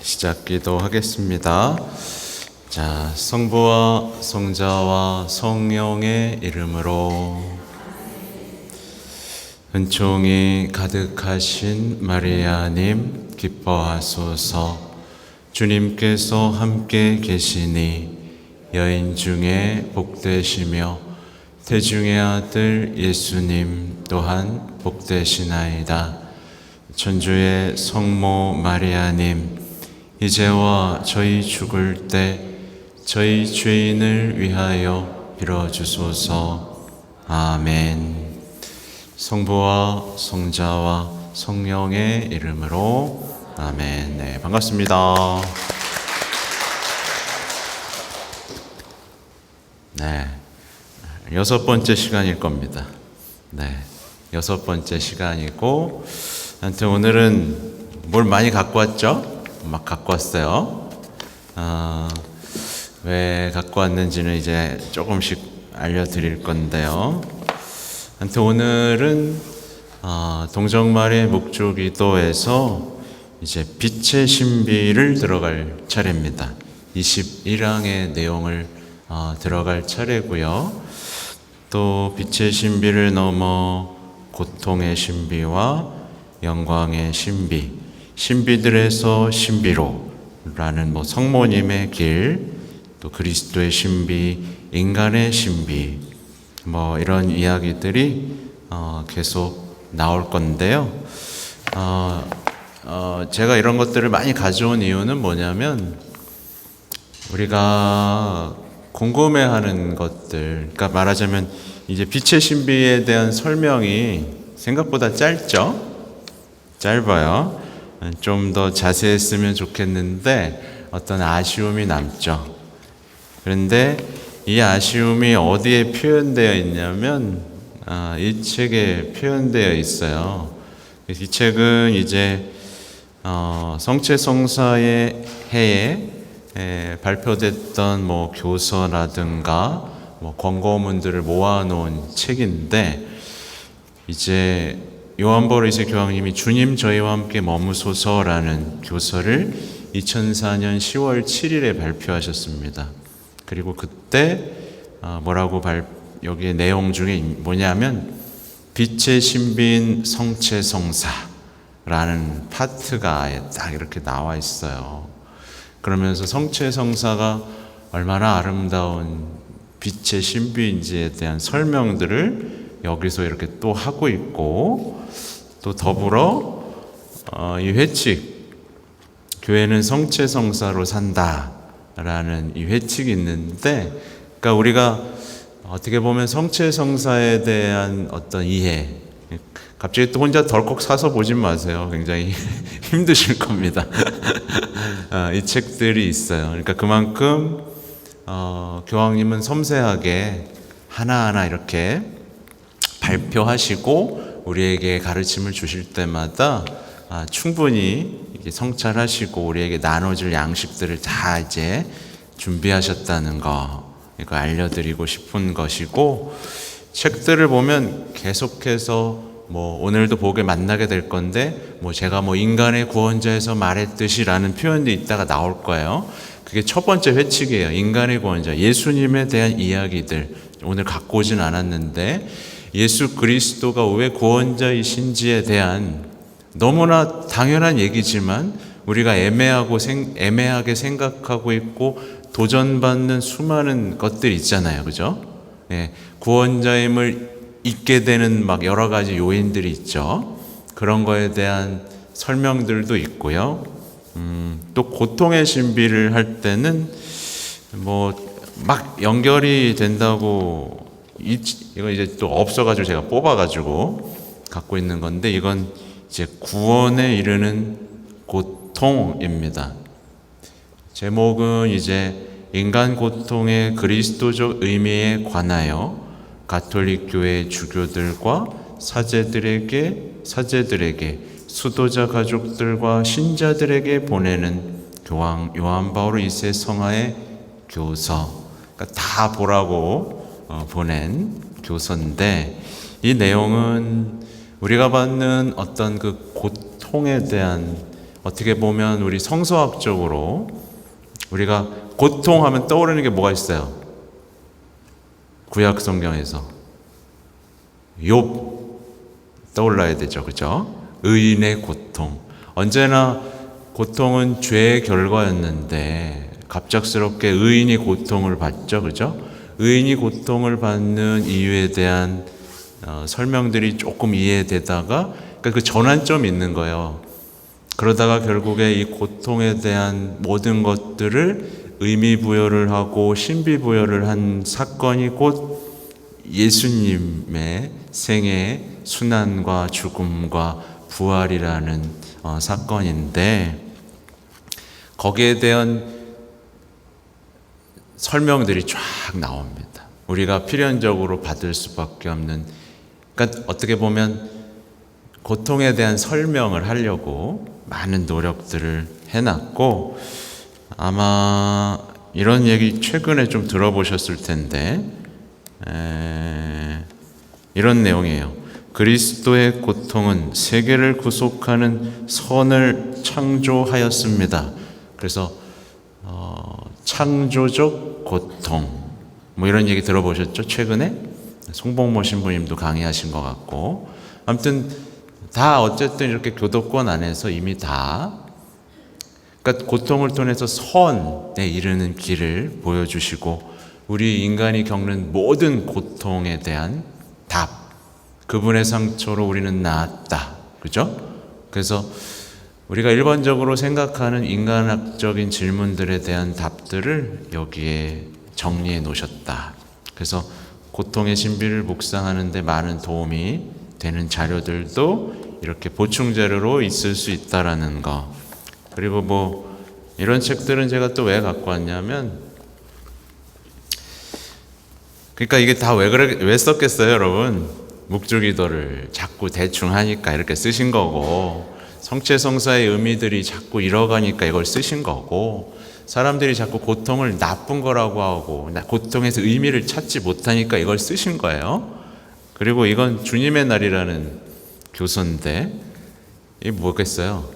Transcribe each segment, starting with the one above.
시작 기도하겠습니다. 자, 성부와 성자와 성령의 이름으로. 은총이 가득하신 마리아님 기뻐하소서. 주님께서 함께 계시니 여인 중에 복되시며 태중의 아들 예수님 또한 복되시나이다. 천주의 성모 마리아님, 이제와 저희 죽을 때 저희 죄인을 위하여 빌어주소서. 아멘. 성부와 성자와 성령의 이름으로. 아멘. 네, 반갑습니다. 네, 6번째 시간일 겁니다. 네, 6번째 시간이고, 아무튼 오늘은 뭘 많이 갖고 왔죠? 막 갖고 왔어요. 왜 갖고 왔는지는 이제 조금씩 알려드릴 건데요. 아무튼 오늘은 동정말의 묵주기도에서 이제 빛의 신비를 들어갈 차례입니다. 21항의 내용을 들어갈 차례고요. 또 빛의 신비를 넘어 고통의 신비와 영광의 신비, 신비들에서 신비로라는 성모님의 길, 또 그리스도의 신비, 인간의 신비, 이런 이야기들이 계속 나올 건데요. 제가 이런 것들을 많이 가져온 이유는 뭐냐면, 우리가 궁금해하는 것들, 그러니까 말하자면 이제 빛의 신비에 대한 설명이 생각보다 짧아요. 좀 더 자세했으면 좋겠는데 어떤 아쉬움이 남죠. 그런데 이 아쉬움이 어디에 표현되어 있냐면 이 책에 표현되어 있어요. 이 책은 이제 성체성사의 해에 발표됐던 교서라든가 권고문들을 모아놓은 책인데, 이제 요한보리스 교황님이 주님 저희와 함께 머무소서라는 교서를 2004년 10월 7일에 발표하셨습니다. 그리고 그때 여기에 내용 중에 뭐냐면 빛의 신비인 성체성사라는 파트가 딱 이렇게 나와 있어요. 그러면서 성체성사가 얼마나 아름다운 빛의 신비인지에 대한 설명들을 여기서 이렇게 또 하고 있고, 또 더불어 이 회칙, 교회는 성체성사로 산다라는 이 회칙이 있는데, 그러니까 우리가 어떻게 보면 성체성사에 대한 어떤 이해, 갑자기 또 혼자 덜컥 사서 보진 마세요. 굉장히 힘드실 겁니다. 이 책들이 있어요. 그러니까 그만큼 교황님은 섬세하게 하나하나 이렇게 발표하시고 우리에게 가르침을 주실 때마다 충분히 성찰하시고 우리에게 나눠줄 양식들을 다 이제 준비하셨다는 거, 이거 알려드리고 싶은 것이고, 책들을 보면 계속해서 오늘도 보게 만나게 될 건데, 제가 인간의 구원자에서 말했듯이라는 표현도 이따가 나올 거예요. 그게 첫 번째 회칙이에요. 인간의 구원자, 예수님에 대한 이야기들 오늘 갖고 오진 않았는데, 예수 그리스도가 왜 구원자이신지에 대한 너무나 당연한 얘기지만 우리가 애매하게 생각하고 있고 도전받는 수많은 것들이 있잖아요. 그죠? 예, 구원자임을 잊게 되는 여러 가지 요인들이 있죠. 그런 거에 대한 설명들도 있고요. 또 고통의 신비를 할 때는 연결이 된다고, 이건 이제 또 없어가지고 제가 뽑아가지고 갖고 있는 건데, 이건 이제 구원에 이르는 고통입니다. 제목은 이제 인간 고통의 그리스도적 의미에 관하여 가톨릭 교회 주교들과 사제들에게, 수도자 가족들과 신자들에게 보내는 교황 요한 바울 2세 성하의 교서, 그러니까 다 보라고 보낸 교서인데, 이 내용은 우리가 받는 어떤 그 고통에 대한 어떻게 보면 우리 성서학적으로 우리가 고통하면 떠오르는 게 뭐가 있어요? 구약 성경에서 욥 떠올라야 되죠, 그죠? 의인의 고통. 언제나 고통은 죄의 결과였는데 갑작스럽게 의인이 고통을 받죠, 그죠? 의인이 고통을 받는 이유에 대한 설명들이 조금 이해되다가 그러니까 그 전환점이 있는 거예요. 그러다가 결국에 이 고통에 대한 모든 것들을 의미 부여를 하고 신비 부여를 한 사건이 곧 예수님의 생애, 순환과 죽음과 부활이라는 사건인데 거기에 대한 설명들이 쫙 나옵니다. 우리가 필연적으로 받을 수밖에 없는, 그러니까 어떻게 보면 고통에 대한 설명을 하려고 많은 노력들을 해놨고, 아마 이런 얘기 최근에 좀 들어보셨을 텐데 이런 내용이에요. 그리스도의 고통은 세계를 구속하는 선을 창조하였습니다. 그래서 창조적 고통 뭐 이런 얘기 들어보셨죠? 최근에 송복모 신부님도 강의하신 것 같고, 아무튼 다 어쨌든 이렇게 교도권 안에서 이미 다, 그러니까 고통을 통해서 선에 이르는 길을 보여주시고 우리 인간이 겪는 모든 고통에 대한 답, 그분의 상처로 우리는 나았다, 그죠? 그래서 우리가 일반적으로 생각하는 인간학적인 질문들에 대한 답들을 여기에 정리해 놓으셨다. 그래서 고통의 신비를 묵상하는 데 많은 도움이 되는 자료들도 이렇게 보충 자료로 있을 수 있다라는 거. 그리고 뭐 이런 책들은 제가 또 왜 갖고 왔냐면, 그러니까 이게 다 왜 썼겠어요, 여러분? 묵주기도를 자꾸 대충 하니까 이렇게 쓰신 거고, 성체성사의 의미들이 자꾸 잃어가니까 이걸 쓰신 거고, 사람들이 자꾸 고통을 나쁜 거라고 하고 고통에서 의미를 찾지 못하니까 이걸 쓰신 거예요. 그리고 이건 주님의 날이라는 교서인데 이게 뭐겠어요?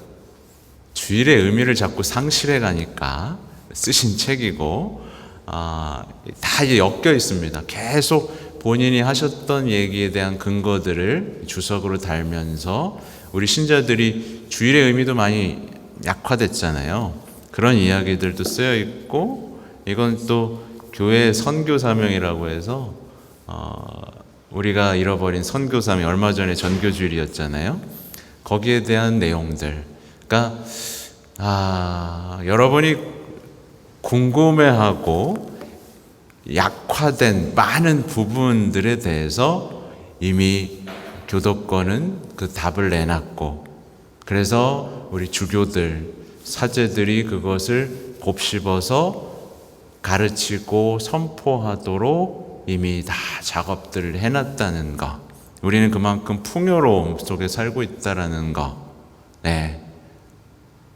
주일의 의미를 자꾸 상실해 가니까 쓰신 책이고, 다 이제 엮여 있습니다. 계속 본인이 하셨던 얘기에 대한 근거들을 주석으로 달면서 우리 신자들이 주일의 의미도 많이 약화됐잖아요. 그런 이야기들도 쓰여 있고, 이건 또 교회의 선교 사명이라고 해서 우리가 잃어버린 선교 사명, 얼마 전에 전교주일이었잖아요. 거기에 대한 내용들, 그러니까 여러분이 궁금해하고 약화된 많은 부분들에 대해서 이미 교도권은 그 답을 내놨고, 그래서 우리 주교들, 사제들이 그것을 곱씹어서 가르치고 선포하도록 이미 다 작업들을 해놨다는 거, 우리는 그만큼 풍요로움 속에 살고 있다라는 거,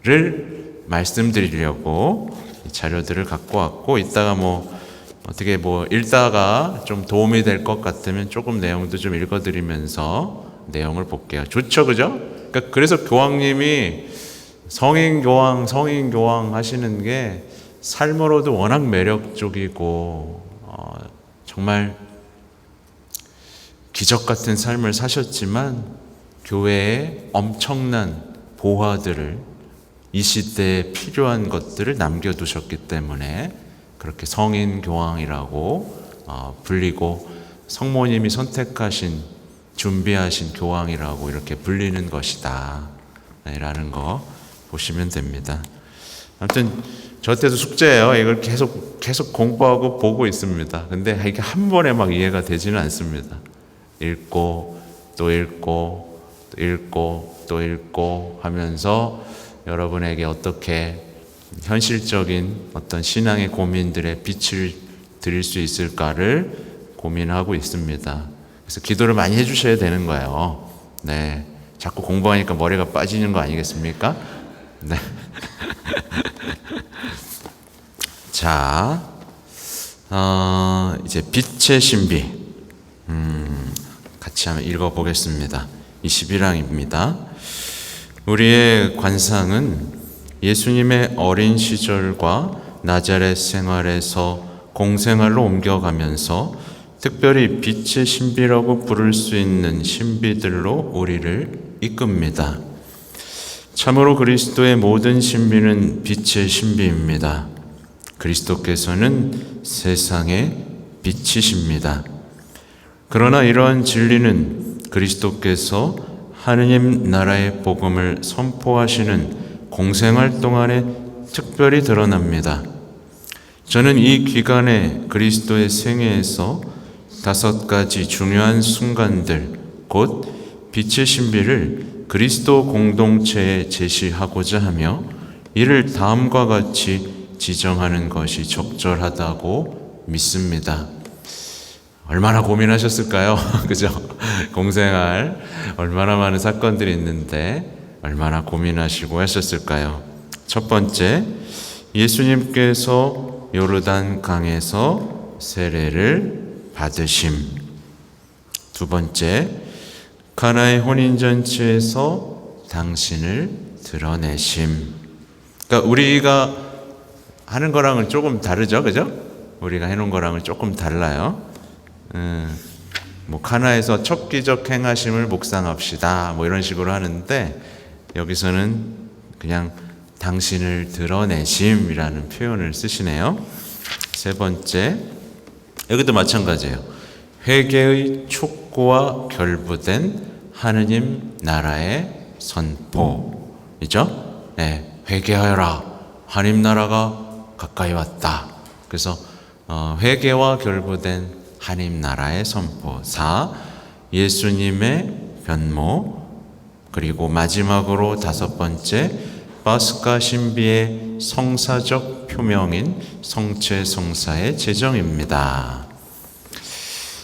를 말씀드리려고 이 자료들을 갖고 왔고, 이따가 어떻게 읽다가 좀 도움이 될 것 같으면 조금 내용도 좀 읽어드리면서 내용을 볼게요. 좋죠, 그죠? 그러니까 그래서 교황님이 성인교황 하시는 게 삶으로도 워낙 매력적이고 정말 기적 같은 삶을 사셨지만 교회에 엄청난 보화들을, 이 시대에 필요한 것들을 남겨두셨기 때문에 그렇게 성인교황이라고 불리고, 성모님이 선택하신, 준비하신 교황이라고 이렇게 불리는 것이다 라는 거 보시면 됩니다. 아무튼 저한테도 숙제예요. 이걸 계속 공부하고 보고 있습니다. 근데 이게 한 번에 막 이해가 되지는 않습니다. 읽고 또 읽고 또 읽고 또 읽고 하면서 여러분에게 어떻게 현실적인 어떤 신앙의 고민들에 빛을 드릴 수 있을까를 고민하고 있습니다. 그래서 기도를 많이 해주셔야 되는 거예요. 네, 자꾸 공부하니까 머리가 빠지는 거 아니겠습니까? 네. 자, 이제 빛의 신비, 같이 한번 읽어보겠습니다. 21항입니다. 우리의 관상은 예수님의 어린 시절과 나자렛 생활에서 공생활로 옮겨가면서 특별히 빛의 신비라고 부를 수 있는 신비들로 우리를 이끕니다. 참으로 그리스도의 모든 신비는 빛의 신비입니다. 그리스도께서는 세상의 빛이십니다. 그러나 이러한 진리는 그리스도께서 하느님 나라의 복음을 선포하시는 공생활 동안에 특별히 드러납니다. 저는 이 기간에 그리스도의 생애에서 5가지 중요한 순간들, 곧 빛의 신비를 그리스도 공동체에 제시하고자 하며 이를 다음과 같이 지정하는 것이 적절하다고 믿습니다. 얼마나 고민하셨을까요? 그죠? 공생활 얼마나 많은 사건들이 있는데 얼마나 고민하시고 하셨을까요? 첫 번째, 예수님께서 요르단 강에서 세례를 받으심. 두 번째, 가나의 혼인잔치에서 당신을 드러내심. 그러니까 우리가 하는 거랑은 조금 다르죠, 그죠? 우리가 해놓은 거랑은 조금 달라요. 가나에서 첫 기적 행하심을 묵상합시다. 이런 식으로 하는데 여기서는 그냥 당신을 드러내심이라는 표현을 쓰시네요. 세 번째, 여기도 마찬가지예요. 회개의 촉구와 결부된 하느님 나라의 선포이죠. 네, 회개하여라. 하느님 나라가 가까이 왔다. 그래서 회개와 결부된 하느님 나라의 선포. 4. 예수님의 변모. 그리고 마지막으로 5번째, 파스카 신비의 성사적 표명인 성체 성사의 제정입니다.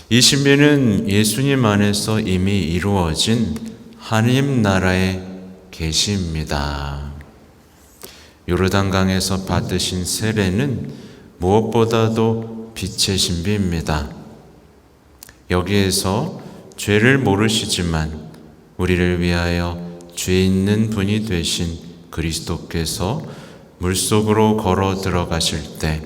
이 신비는 예수님 안에서 이미 이루어진 하느님 나라의 계시입니다. 요르단강에서 받으신 세례는 무엇보다도 빛의 신비입니다. 여기에서 죄를 모르시지만 우리를 위하여 죄 있는 분이 되신 그리스도께서 물속으로 걸어 들어가실 때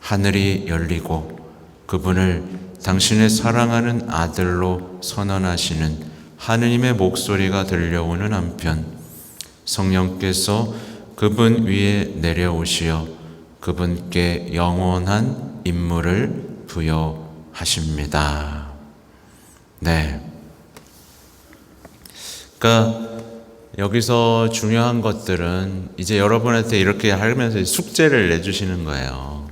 하늘이 열리고 그분을 당신의 사랑하는 아들로 선언하시는 하느님의 목소리가 들려오는 한편 성령께서 그분 위에 내려오시어 그분께 영원한 임무를 부여하십니다. 네. 그러니까 여기서 중요한 것들은 이제 여러분한테 이렇게 하면서 숙제를 내주시는 거예요.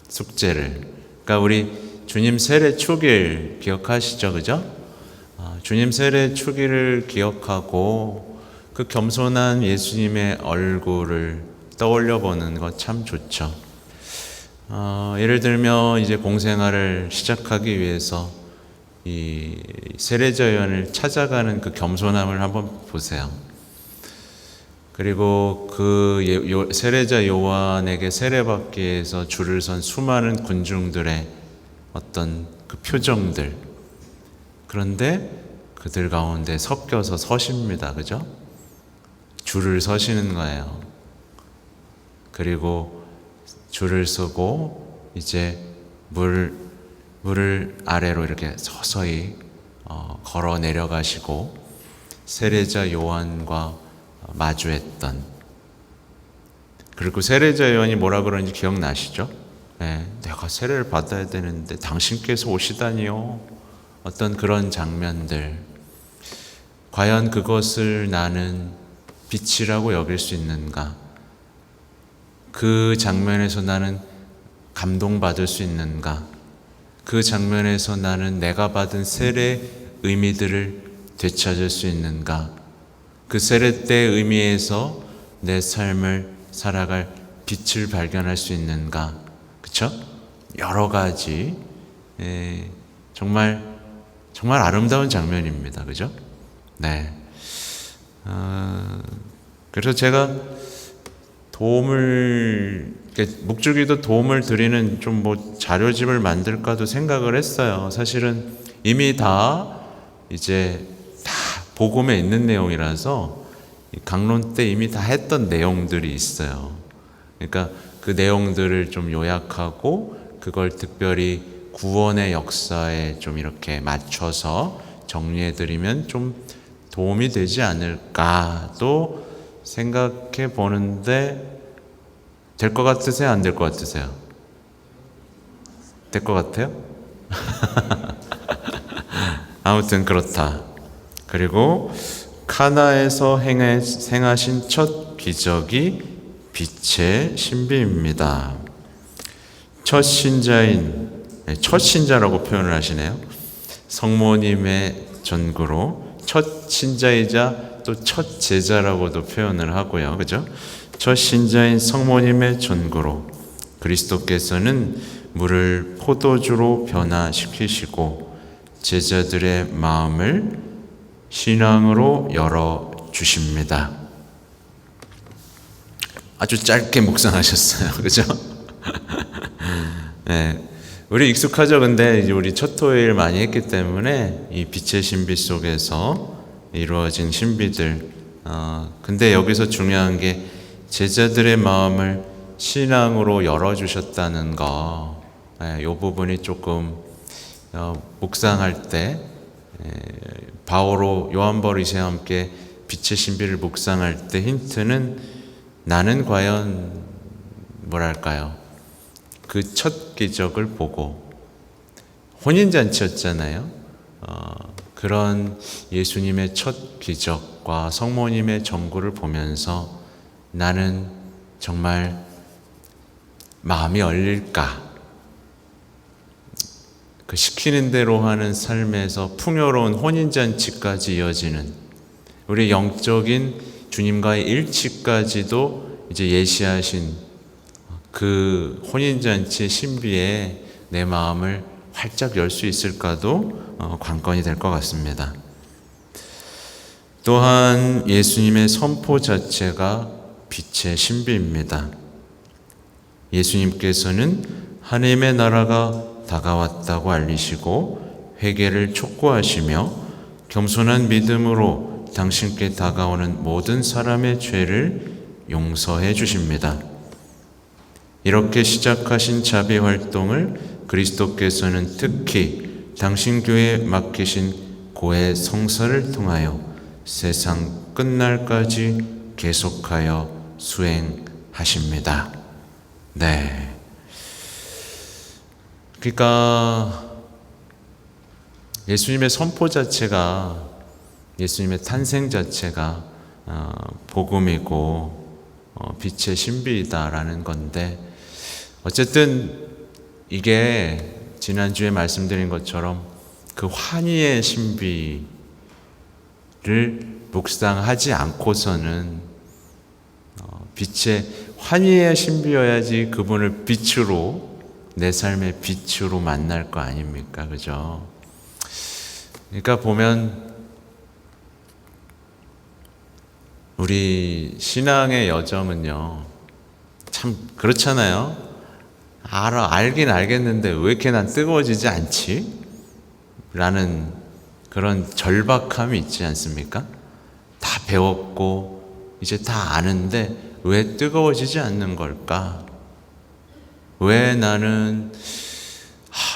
숙제를. 그러니까 우리 주님 세례 초기를 기억하시죠, 그죠? 주님 세례 초기를 기억하고 그 겸손한 예수님의 얼굴을 떠올려 보는 것 참 좋죠. 예를 들면 이제 공생활을 시작하기 위해서 이 세례자연을 찾아가는 그 겸손함을 한번 보세요. 그리고 그 세례자 요한에게 세례받기 위해서 줄을 선 수많은 군중들의 어떤 그 표정들. 그런데 그들 가운데 섞여서 서십니다. 그죠? 줄을 서시는 거예요. 그리고 줄을 서고 이제 물을 아래로 이렇게 서서히 걸어 내려가시고 세례자 요한과 마주했던, 그리고 세례자 요한이 뭐라 그러는지 기억나시죠? 네, 내가 세례를 받아야 되는데 당신께서 오시다니요. 어떤 그런 장면들. 과연 그것을 나는 빛이라고 여길 수 있는가? 그 장면에서 나는 감동받을 수 있는가? 그 장면에서 나는 내가 받은 세례의 의미들을 되찾을 수 있는가? 그 세례 때의 의미에서 내 삶을 살아갈 빛을 발견할 수 있는가? 그쵸? 여러 가지 정말 아름다운 장면입니다. 그죠? 네. 그래서 제가 묵주기도 도움을 드리는 좀 자료집을 만들까도 생각을 했어요. 사실은 이미 다 복음에 있는 내용이라서 강론 때 이미 다 했던 내용들이 있어요. 그러니까 그 내용들을 좀 요약하고 그걸 특별히 구원의 역사에 좀 이렇게 맞춰서 정리해드리면 좀 도움이 되지 않을까도 생각해 보는데, 될 것 같으세요? 안 될 것 같으세요? 될 것 같아요? 아무튼 그렇다. 그리고 카나에서 행하신 첫 기적이 빛의 신비입니다. 첫 신자라고 표현을 하시네요. 성모님의 전구로 첫 신자이자 또 첫 제자라고도 표현을 하고요. 그죠? 첫 신자인 성모님의 전구로 그리스도께서는 물을 포도주로 변화시키시고 제자들의 마음을 신앙으로 열어주십니다. 아주 짧게 묵상하셨어요. 그죠? 네. 우리 익숙하죠? 근데 이제 우리 첫 토요일 많이 했기 때문에 이 빛의 신비 속에서 이루어진 신비들. 근데 여기서 중요한 게 제자들의 마음을 신앙으로 열어주셨다는 거. 이 부분이 조금 묵상할 때 바오로 요한버리새와 함께 빛의 신비를 묵상할 때 힌트는 나는 과연 뭐랄까요? 그 첫 기적을 보고 혼인잔치였잖아요. 그런 예수님의 첫 기적과 성모님의 전구를 보면서 나는 정말 마음이 열릴까? 그 시키는 대로 하는 삶에서 풍요로운 혼인잔치까지 이어지는 우리 영적인 주님과의 일치까지도 이제 예시하신 그 혼인잔치의 신비에 내 마음을 활짝 열 수 있을까도 관건이 될 것 같습니다. 또한 예수님의 선포 자체가 빛의 신비입니다. 예수님께서는 하나님의 나라가 다가왔다고 알리시고 회개를 촉구하시며 겸손한 믿음으로 당신께 다가오는 모든 사람의 죄를 용서해 주십니다. 이렇게 시작하신 자비 활동을 그리스도께서는 특히 당신 교회에 맡기신 고해 성사를 통하여 세상 끝날까지 계속하여 수행하십니다. 네. 그러니까 예수님의 선포 자체가, 예수님의 탄생 자체가 복음이고 빛의 신비이다라는 건데, 어쨌든 이게 지난주에 말씀드린 것처럼 그 환희의 신비를 묵상하지 않고서는 빛의 환희의 신비여야지 그분을 빛으로, 내 삶의 빛으로 만날 거 아닙니까? 그죠? 그러니까 보면 우리 신앙의 여정은요, 참 그렇잖아요. 알긴 알겠는데 왜 이렇게 난 뜨거워지지 않지? 라는 그런 절박함이 있지 않습니까? 다 배웠고 이제 다 아는데 왜 뜨거워지지 않는 걸까? 왜 나는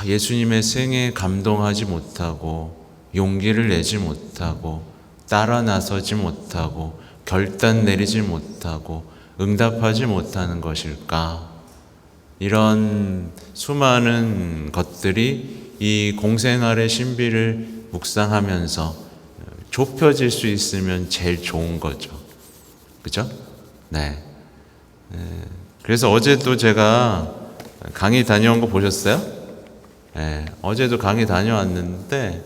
예수님의 생애에 감동하지 못하고 용기를 내지 못하고 따라 나서지 못하고 결단 내리지 못하고 응답하지 못하는 것일까? 이런 수많은 것들이 이 공생활의 신비를 묵상하면서 좁혀질 수 있으면 제일 좋은 거죠. 그죠? 네. 그래서 어제도 제가 강의 다녀온 거 보셨어요? 네. 어제도 강의 다녀왔는데,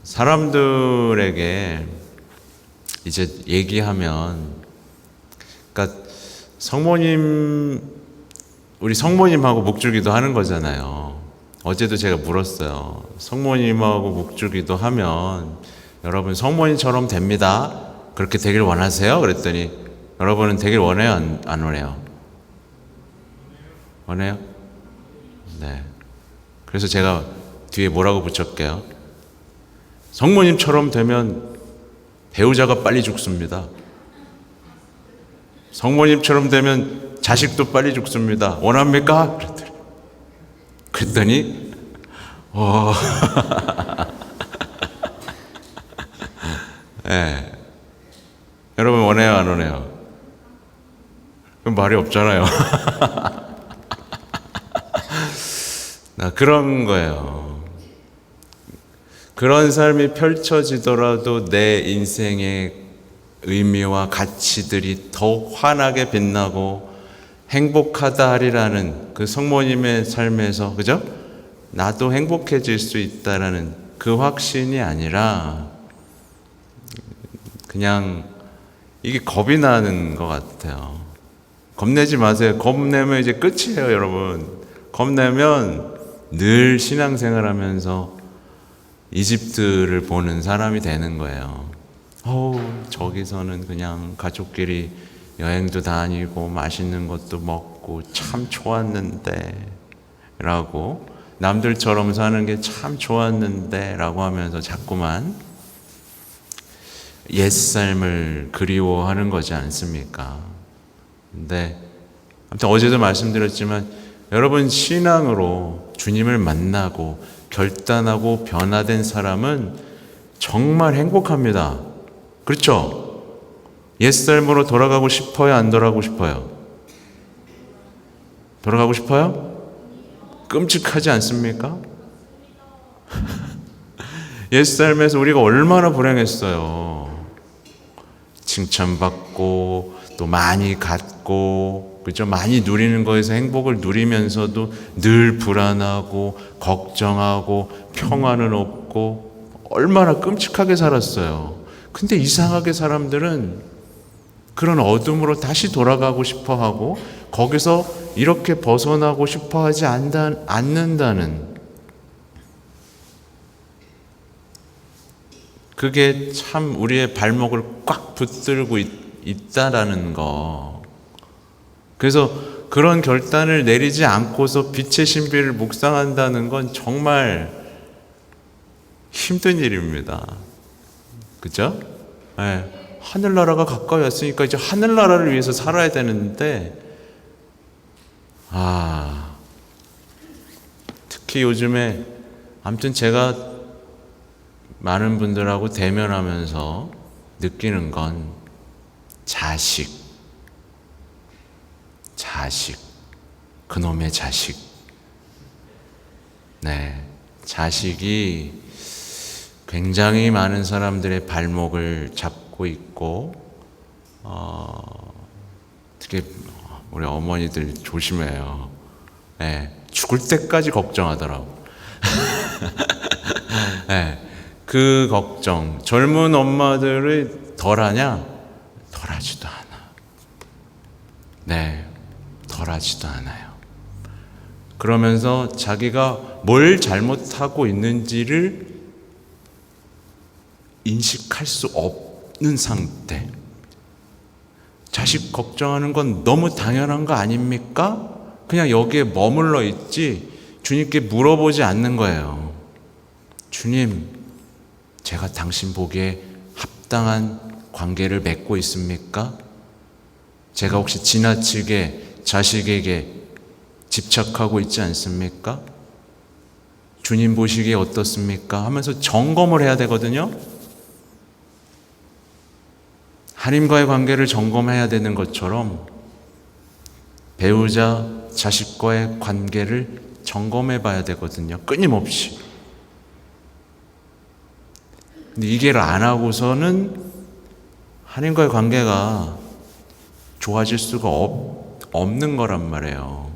사람들에게 이제 얘기하면, 그러니까 우리 성모님하고 묵주기도 하는 거잖아요. 어제도 제가 물었어요. 성모님하고 묵주기도 하면 여러분 성모님처럼 됩니다. 그렇게 되길 원하세요? 그랬더니 여러분은 되길 원해요? 안 원해요? 원해요? 네. 그래서 제가 뒤에 뭐라고 붙였게요? 성모님처럼 되면 배우자가 빨리 죽습니다. 성모님처럼 되면 자식도 빨리 죽습니다. 원합니까? 그랬더니 네. 여러분 원해요, 안 원해요? 그럼 말이 없잖아요. 그런 거예요. 그런 삶이 펼쳐지더라도 내 인생의 의미와 가치들이 더 환하게 빛나고 행복하다 하리라는 그 성모님의 삶에서, 그죠? 나도 행복해질 수 있다라는 그 확신이 아니라 그냥 이게 겁이 나는 것 같아요. 겁내지 마세요. 겁내면 이제 끝이에요, 여러분. 겁내면 늘 신앙생활 하면서 이집트를 보는 사람이 되는 거예요. 저기서는 그냥 가족끼리 여행도 다니고 맛있는 것도 먹고 참 좋았는데 라고, 남들처럼 사는 게 참 좋았는데 라고 하면서 자꾸만 옛삶을 그리워하는 거지 않습니까? 근데 아무튼 어제도 말씀드렸지만 여러분, 신앙으로 주님을 만나고 결단하고 변화된 사람은 정말 행복합니다. 그렇죠? 옛삶으로 돌아가고 싶어요? 안 돌아가고 싶어요? 돌아가고 싶어요? 끔찍하지 않습니까? 옛삶에서 우리가 얼마나 불행했어요. 칭찬받고 또 많이 갖고, 그죠? 많이 누리는 거에서 행복을 누리면서도 늘 불안하고 걱정하고 평화는 없고 얼마나 끔찍하게 살았어요. 근데 이상하게 사람들은 그런 어둠으로 다시 돌아가고 싶어 하고 거기서 이렇게 벗어나고 싶어 하지 않는다는, 그게 참 우리의 발목을 꽉 붙들고 있다라는 거. 그래서 그런 결단을 내리지 않고서 빛의 신비를 묵상한다는 건 정말 힘든 일입니다. 그죠? 네. 하늘나라가 가까이 왔으니까 이제 하늘나라를 위해서 살아야 되는데, 특히 요즘에 아무튼 제가 많은 분들하고 대면하면서 느끼는 건 자식, 그놈의 자식. 네, 자식이 굉장히 많은 사람들의 발목을 잡고 있고, 특히 우리 어머니들 조심해요. 네, 죽을 때까지 걱정하더라고. 네, 그 걱정. 젊은 엄마들이 덜하냐? 덜하지도 않아. 네, 덜하지도 않아요. 그러면서 자기가 뭘 잘못하고 있는지를 인식할 수 없는 상태. 자식 걱정하는 건 너무 당연한 거 아닙니까? 그냥 여기에 머물러 있지 주님께 물어보지 않는 거예요. 주님, 제가 당신 보기에 합당한 관계를 맺고 있습니까? 제가 혹시 지나치게 자식에게 집착하고 있지 않습니까? 주님 보시기에 어떻습니까? 하면서 점검을 해야 되거든요. 하나님과의 관계를 점검해야 되는 것처럼 배우자, 자식과의 관계를 점검해 봐야 되거든요. 끊임없이. 근데 이 길을 안 하고서는 하나님과의 관계가 좋아질 수가 없는 거란 말이에요.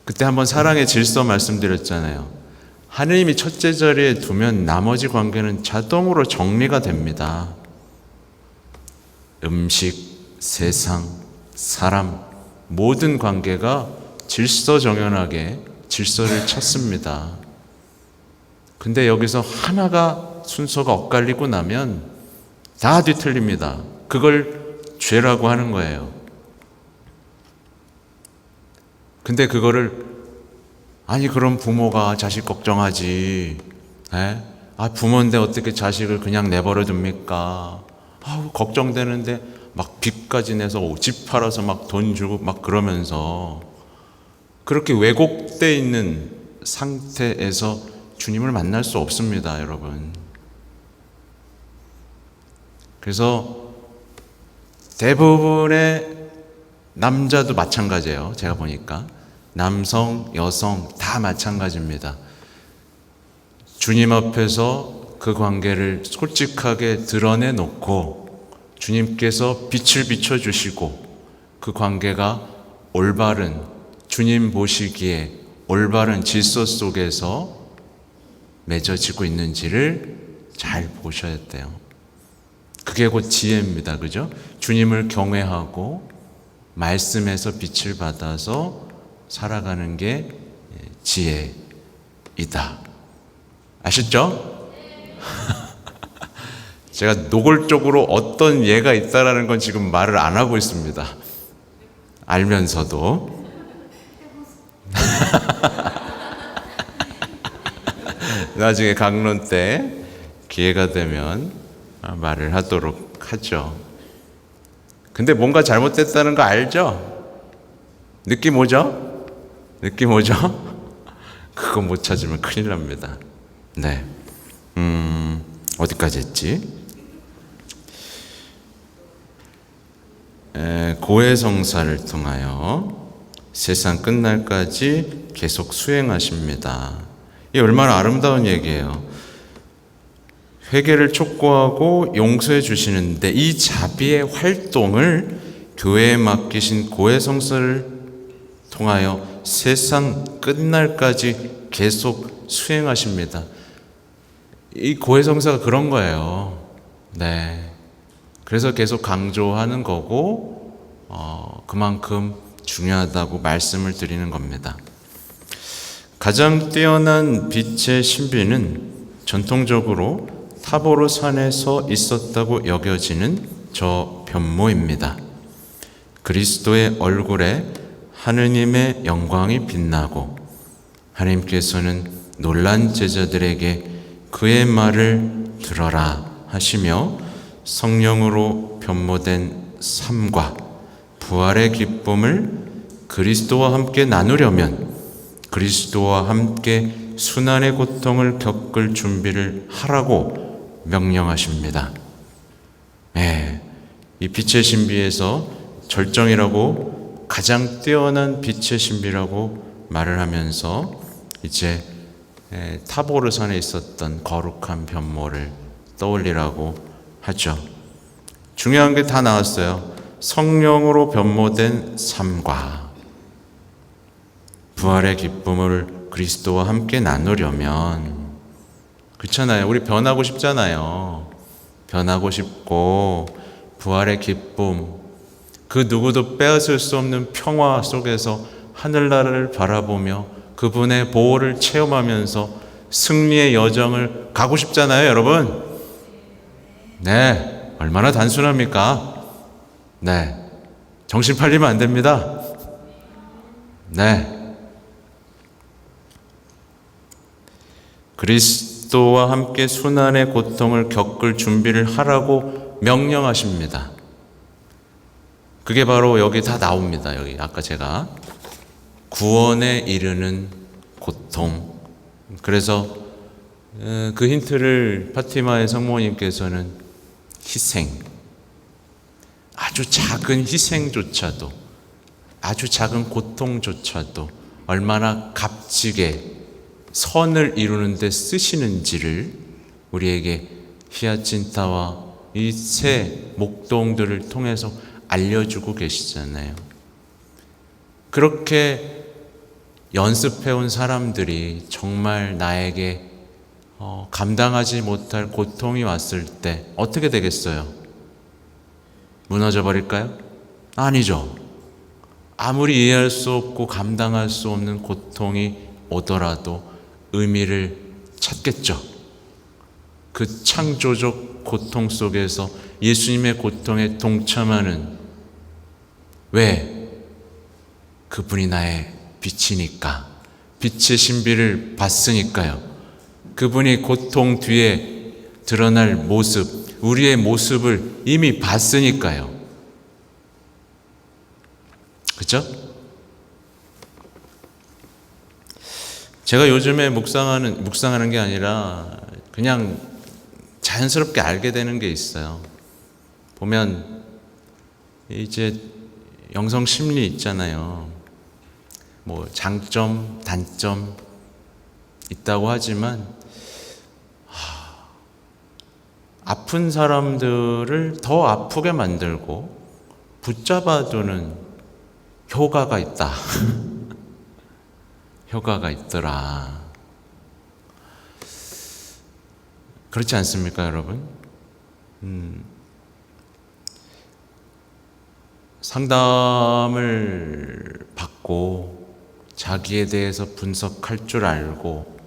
그때 한번 사랑의 질서 말씀드렸잖아요. 하느님이 첫째 자리에 두면 나머지 관계는 자동으로 정리가 됩니다. 음식, 세상, 사람, 모든 관계가 질서정연하게 질서를 찾습니다. 근데 여기서 하나가 순서가 엇갈리고 나면 다 뒤틀립니다. 그걸 죄라고 하는 거예요. 근데 그거를, 아니 그럼 부모가 자식 걱정하지, 부모인데 어떻게 자식을 그냥 내버려 둡니까? 걱정되는데 막 빚까지 내서 집 팔아서 막 돈 주고 막 그러면서 그렇게 왜곡되어 있는 상태에서 주님을 만날 수 없습니다, 여러분. 그래서 대부분의 남자도 마찬가지예요. 제가 보니까 남성, 여성 다 마찬가지입니다. 주님 앞에서 그 관계를 솔직하게 드러내놓고 주님께서 빛을 비춰주시고 그 관계가 올바른, 주님 보시기에 올바른 질서 속에서 맺어지고 있는지를 잘 보셔야 돼요. 그게 곧 지혜입니다. 그죠? 주님을 경외하고 말씀에서 빛을 받아서 살아가는 게 지혜이다. 아셨죠? 제가 노골적으로 어떤 예가 있다라는 건 지금 말을 안 하고 있습니다. 알면서도. 나중에 강론 때 기회가 되면 말을 하도록 하죠. 근데 뭔가 잘못됐다는 거 알죠? 느낌 오죠? 느낌 오죠? 그거 못 찾으면 큰일 납니다. 네. 어디까지 했지? 고해성사를 통하여 세상 끝날까지 계속 수행하십니다. 이 얼마나 아름다운 얘기예요. 회개를 촉구하고 용서해 주시는데 이 자비의 활동을 교회에 맡기신 고해성사를 통하여 세상 끝날까지 계속 수행하십니다. 이 고해성사가 그런 거예요. 네. 그래서 계속 강조하는 거고 그만큼 중요하다고 말씀을 드리는 겁니다. 가장 뛰어난 빛의 신비는 전통적으로 타보르 산에서 있었다고 여겨지는 저 변모입니다. 그리스도의 얼굴에 하느님의 영광이 빛나고 하나님께서는 놀란 제자들에게 그의 말을 들어라 하시며 성령으로 변모된 삶과 부활의 기쁨을 그리스도와 함께 나누려면 그리스도와 함께 순환의 고통을 겪을 준비를 하라고 명령하십니다. 이 빛의 신비에서 절정이라고 가장 뛰어난 빛의 신비라고 말을 하면서 이제 타보르산에 있었던 거룩한 변모를 떠올리라고 하죠. 중요한 게 다 나왔어요. 성령으로 변모된 삶과 부활의 기쁨을 그리스도와 함께 나누려면 그렇잖아요. 우리 변하고 싶잖아요. 변하고 싶고 부활의 기쁨, 그 누구도 빼앗을 수 없는 평화 속에서 하늘나라를 바라보며 그분의 보호를 체험하면서 승리의 여정을 가고 싶잖아요, 여러분. 네, 얼마나 단순합니까? 네, 정신 팔리면 안 됩니다. 네, 그리스도와 함께 순환의 고통을 겪을 준비를 하라고 명령하십니다. 그게 바로 여기 다 나옵니다. 여기 아까 제가 구원에 이르는 고통. 그래서 그 힌트를 파티마의 성모님께서는 희생, 아주 작은 희생조차도, 아주 작은 고통조차도 얼마나 값지게 선을 이루는 데 쓰시는지를 우리에게 히아친타와 이 새 목동들을 통해서 알려주고 계시잖아요. 그렇게 연습해온 사람들이 정말 나에게 감당하지 못할 고통이 왔을 때 어떻게 되겠어요? 무너져 버릴까요? 아니죠. 아무리 이해할 수 없고 감당할 수 없는 고통이 오더라도 의미를 찾겠죠. 그 창조적 고통 속에서 예수님의 고통에 동참하는, 왜? 그분이 나의 빛이니까, 빛의 신비를 봤으니까요. 그분이 고통 뒤에 드러날 모습, 우리의 모습을 이미 봤으니까요. 그렇죠? 제가 요즘에 묵상하는 게 아니라 그냥 자연스럽게 알게 되는 게 있어요. 보면 이제 영성 심리 있잖아요. 뭐 장점, 단점 있다고 하지만 아픈 사람들을 더 아프게 만들고 붙잡아두는 효과가 있다. 효과가 있더라. 그렇지 않습니까, 여러분? 상담을 받고 자기에 대해서 분석할 줄 알고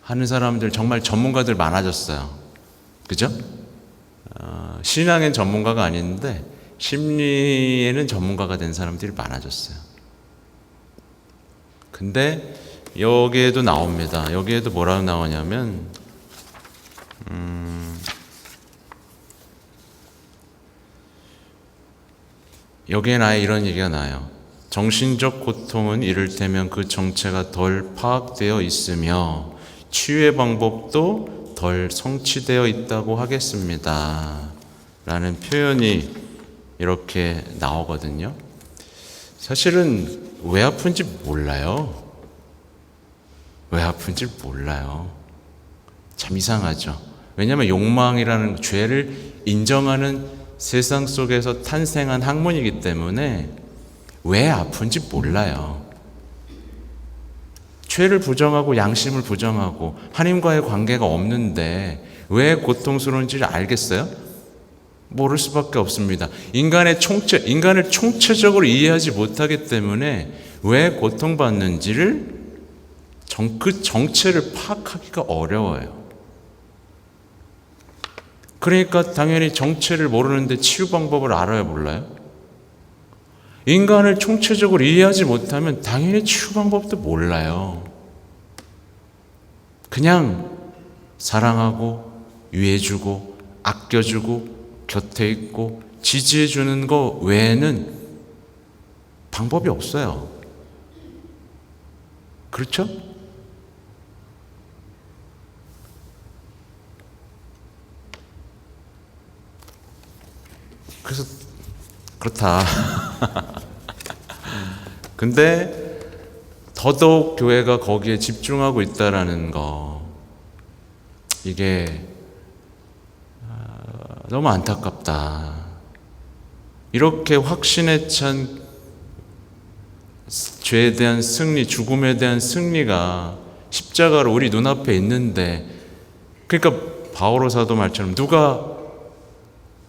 하는 사람들 정말 전문가들 많아졌어요. 그죠? 신앙엔 전문가가 아닌데 심리에는 전문가가 된 사람들이 많아졌어요. 근데 여기에도 나옵니다. 여기에도 뭐라고 나오냐면 여기엔 아예 이런 얘기가 나요. 정신적 고통은 이를테면 그 정체가 덜 파악되어 있으며 치유의 방법도 덜 성취되어 있다고 하겠습니다. 라는 표현이 이렇게 나오거든요. 사실은 왜 아픈지 몰라요. 왜 아픈지 몰라요. 참 이상하죠. 왜냐하면 욕망이라는 죄를 인정하는 세상 속에서 탄생한 학문이기 때문에 왜 아픈지 몰라요. 죄를 부정하고 양심을 부정하고 하나님과의 관계가 없는데 왜 고통스러운지를 알겠어요? 모를 수밖에 없습니다. 인간을 총체적으로 이해하지 못하기 때문에 왜 고통받는지를 그 정체를 파악하기가 어려워요. 그러니까 당연히 정체를 모르는데 치유 방법을 알아야 몰라요? 인간을 총체적으로 이해하지 못하면 당연히 치유 방법도 몰라요. 그냥 사랑하고 위해주고 아껴주고 곁에 있고 지지해주는 거 외에는 방법이 없어요. 그렇죠? 그래서 그렇다. 근데 더더욱 교회가 거기에 집중하고 있다라는 거, 이게 너무 안타깝다. 이렇게 확신에 찬 죄에 대한 승리, 죽음에 대한 승리가 십자가로 우리 눈앞에 있는데, 그러니까 바오로 사도 말처럼 누가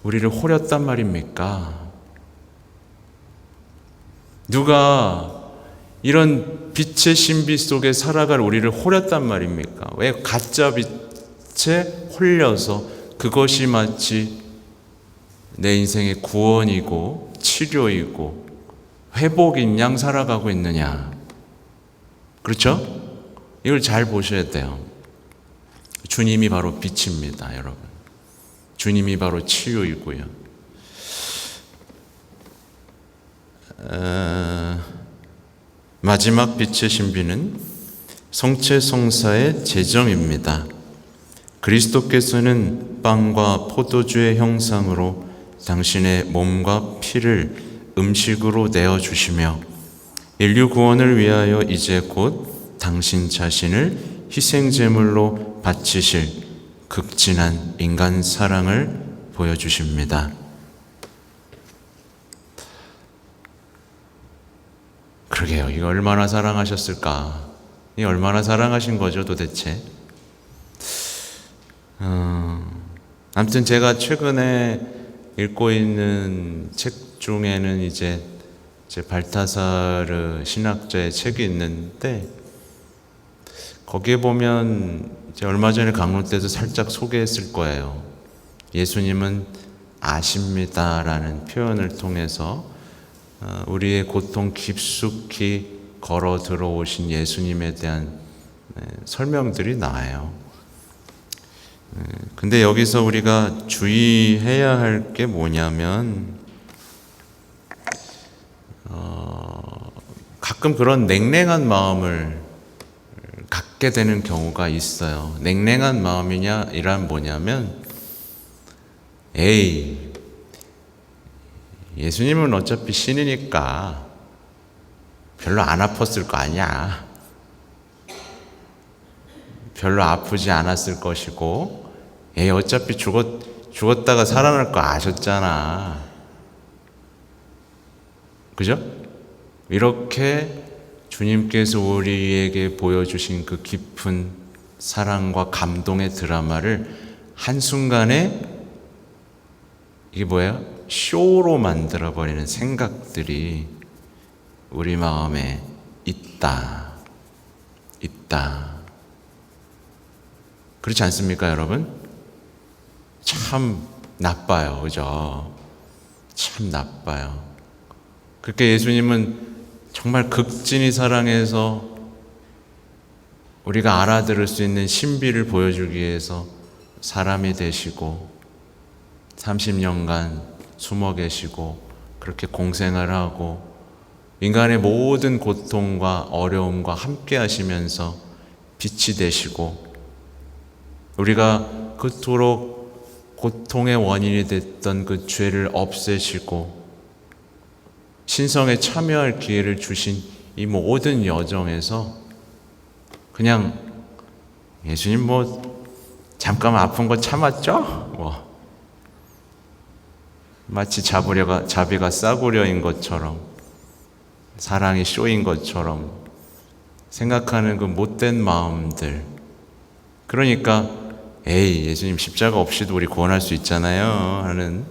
우리를 호렸단 말입니까? 누가 이런 빛의 신비 속에 살아갈 우리를 호렸단 말입니까? 왜 가짜 빛에 홀려서 그것이 마치 내 인생의 구원이고 치료이고 회복인 양 살아가고 있느냐? 그렇죠? 이걸 잘 보셔야 돼요. 주님이 바로 빛입니다, 여러분. 주님이 바로 치유이고요. 마지막 빛의 신비는 성체성사의 제정입니다. 그리스도께서는 빵과 포도주의 형상으로 당신의 몸과 피를 음식으로 내어주시며 인류 구원을 위하여 이제 곧 당신 자신을 희생제물로 바치실 극진한 인간 사랑을 보여주십니다. 그러게요. 이거 얼마나 사랑하셨을까? 이 얼마나 사랑하신 거죠, 도대체? 아무튼 제가 최근에 읽고 있는 책 중에는 이제 발타사르 신학자의 책이 있는데, 거기에 보면 이제 얼마 전에 강론 때도 살짝 소개했을 거예요. 예수님은 아십니다라는 표현을 통해서 우리의 고통 깊숙이 걸어 들어오신 예수님에 대한 설명들이 나와요. 근데 여기서 우리가 주의해야 할 게 뭐냐면 가끔 그런 냉랭한 마음을 갖게 되는 경우가 있어요. 냉랭한 마음이란 뭐냐면 에이, 예수님은 어차피 신이니까 별로 안 아팠을 거 아니야. 별로 아프지 않았을 것이고, 에이, 어차피 죽었다가 살아날 거 아셨잖아. 그죠? 이렇게 주님께서 우리에게 보여주신 그 깊은 사랑과 감동의 드라마를 한순간에 이게 뭐예요? 쇼로 만들어버리는 생각들이 우리 마음에 있다. 그렇지 않습니까, 여러분? 참 나빠요. 그죠? 참 나빠요. 그렇게 예수님은 정말 극진히 사랑해서 우리가 알아들을 수 있는 신비를 보여주기 위해서 사람이 되시고 30년간 숨어 계시고 그렇게 공생을 하고 인간의 모든 고통과 어려움과 함께 하시면서 빛이 되시고 우리가 그토록 고통의 원인이 됐던 그 죄를 없애시고 신성에 참여할 기회를 주신 이 모든 여정에서 그냥 예수님 잠깐 아픈 거 참았죠? 마치 자비가 싸구려인 것처럼 사랑이 쇼인 것처럼 생각하는 그 못된 마음들. 그러니까 에이, 예수님 십자가 없이도 우리 구원할 수 있잖아요 하는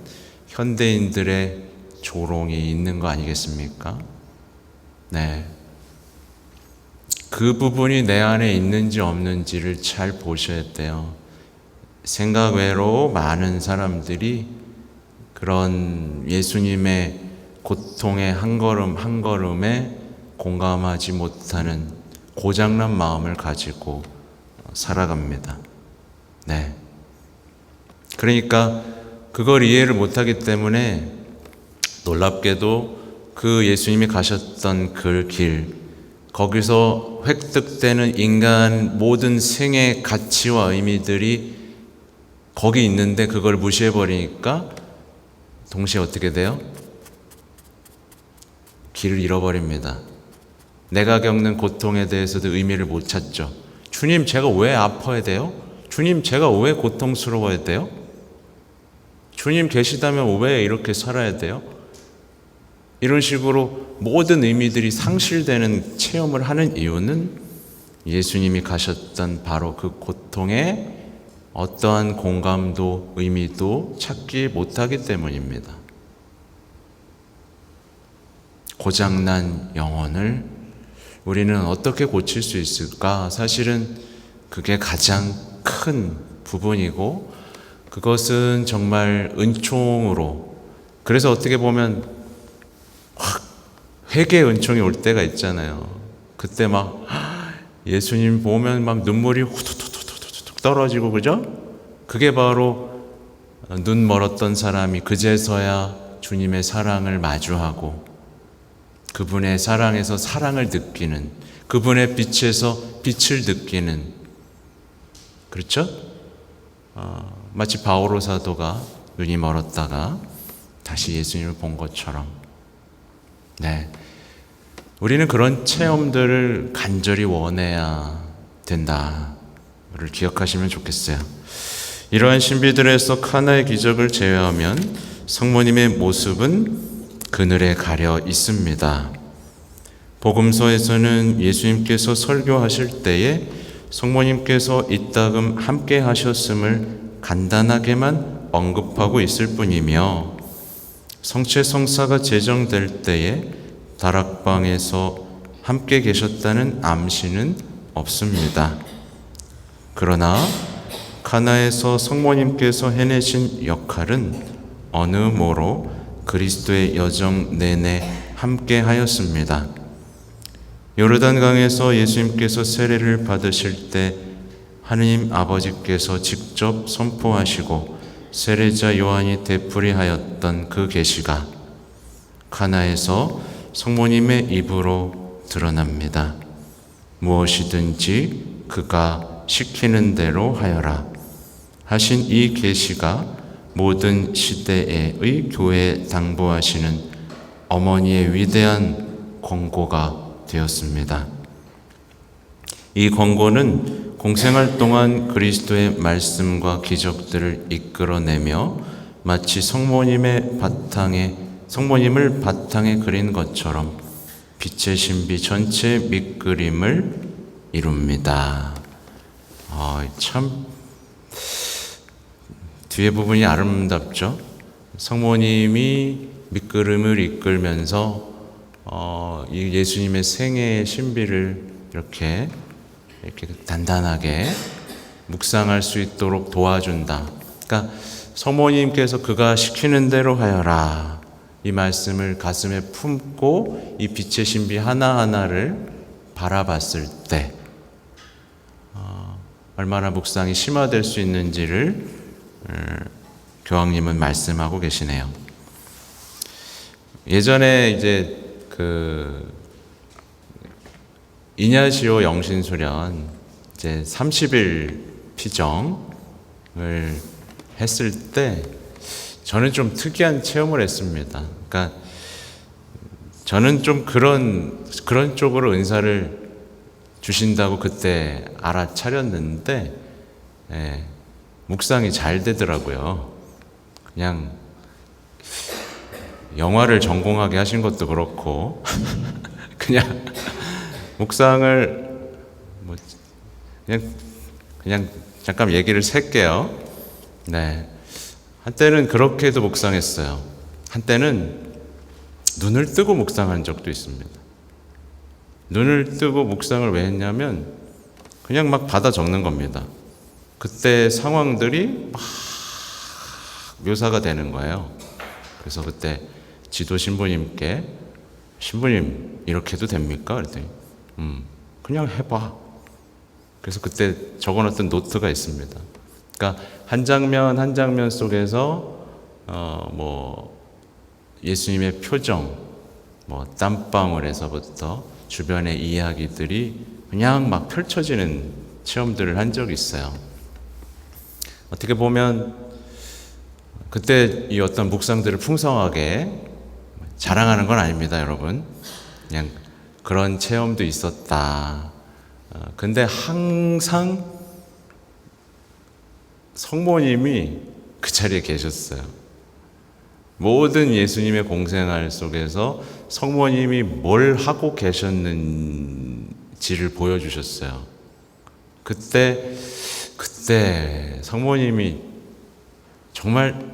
현대인들의 조롱이 있는 거 아니겠습니까? 네. 그 부분이 내 안에 있는지 없는지를 잘 보셔야 돼요. 생각 외로 많은 사람들이 그런 예수님의 고통의 한 걸음 한 걸음에 공감하지 못하는 고장난 마음을 가지고 살아갑니다. 네. 그러니까 그걸 이해를 못하기 때문에 놀랍게도 그 예수님이 가셨던 그 길, 거기서 획득되는 인간 모든 생의 가치와 의미들이 거기 있는데 그걸 무시해버리니까 동시에 어떻게 돼요? 길을 잃어버립니다. 내가 겪는 고통에 대해서도 의미를 못 찾죠. 주님, 제가 왜 아파야 돼요? 주님, 제가 왜 고통스러워야 돼요? 주님 계시다면 왜 이렇게 살아야 돼요? 이런 식으로 모든 의미들이 상실되는 체험을 하는 이유는 예수님이 가셨던 바로 그 고통에 어떠한 공감도 의미도 찾지 못하기 때문입니다. 고장난 영혼을 우리는 어떻게 고칠 수 있을까? 사실은 그게 가장 큰 부분이고 그것은 정말 은총으로, 그래서 어떻게 보면 확 회개의 은총이 올 때가 있잖아요. 그때 막 예수님 보면 막 눈물이 후두둑 떨어지고, 그죠? 그게 바로 눈 멀었던 사람이 그제서야 주님의 사랑을 마주하고 그분의 사랑에서 사랑을 느끼는, 그분의 빛에서 빛을 느끼는, 그렇죠? 마치 바오로 사도가 눈이 멀었다가 다시 예수님을 본 것처럼. 네, 우리는 그런 체험들을 간절히 원해야 된다를 기억하시면 좋겠어요. 이러한 신비들에서 카나의 기적을 제외하면 성모님의 모습은 그늘에 가려 있습니다. 복음서에서는 예수님께서 설교하실 때에 성모님께서 이따금 함께 하셨음을 간단하게만 언급하고 있을 뿐이며 성체 성사가 제정될 때에 다락방에서 함께 계셨다는 암시는 없습니다. 그러나 가나에서 성모님께서 해내신 역할은 어느 모로 그리스도의 여정 내내 함께 하였습니다. 요르단강에서 예수님께서 세례를 받으실 때 하느님 아버지께서 직접 선포하시고 세례자 요한이 되풀이하였던 그 계시가 가나에서 성모님의 입으로 드러납니다. 무엇이든지 그가 시키는 대로 하여라 하신 이 계시가 모든 시대의 교회에 당부하시는 어머니의 위대한 권고가 되었습니다. 이 권고는 공생활 동안 그리스도의 말씀과 기적들을 이끌어내며 마치 성모님을 바탕에 그린 것처럼 빛의 신비 전체 밑그림을 이룹니다. 참 뒤에 부분이 아름답죠. 성모님이 밑그림을 이끌면서 이 예수님의 생애의 신비를 이렇게 단단하게 묵상할 수 있도록 도와준다. 그러니까 성모님께서 그가 시키는 대로 하여라 이 말씀을 가슴에 품고 이 빛의 신비 하나하나를 바라봤을 때 얼마나 묵상이 심화될 수 있는지를 교황님은 말씀하고 계시네요. 예전에 이제 이냐시오 영신수련 이제 30일 피정을 했을 때 저는 좀 특이한 체험을 했습니다. 그러니까 저는 좀 그런 쪽으로 은사를 주신다고 그때 알아차렸는데 묵상이 잘 되더라고요. 그냥 영화를 전공하게 하신 것도 그렇고 그냥 묵상을 그냥 잠깐 얘기를 셀게요. 네, 한때는 그렇게도 묵상했어요. 한때는 눈을 뜨고 묵상한 적도 있습니다. 눈을 뜨고 묵상을 왜 했냐면 그냥 막 받아 적는 겁니다. 그때 상황들이 막 묘사가 되는 거예요. 그래서 그때 지도 신부님께 신부님 이렇게 해도 됩니까? 그랬더니 그냥 해봐. 그래서 그때 적어놨던 노트가 있습니다. 그러니까 한 장면 한 장면 속에서 예수님의 표정, 땀방울에서부터 주변의 이야기들이 그냥 막 펼쳐지는 체험들을 한 적이 있어요. 어떻게 보면 그때 이 어떤 묵상들을 풍성하게 자랑하는 건 아닙니다, 여러분. 그냥 그런 체험도 있었다. 근데 항상 성모님이 그 자리에 계셨어요. 모든 예수님의 공생활 속에서 성모님이 뭘 하고 계셨는지를 보여주셨어요. 그때 성모님이 정말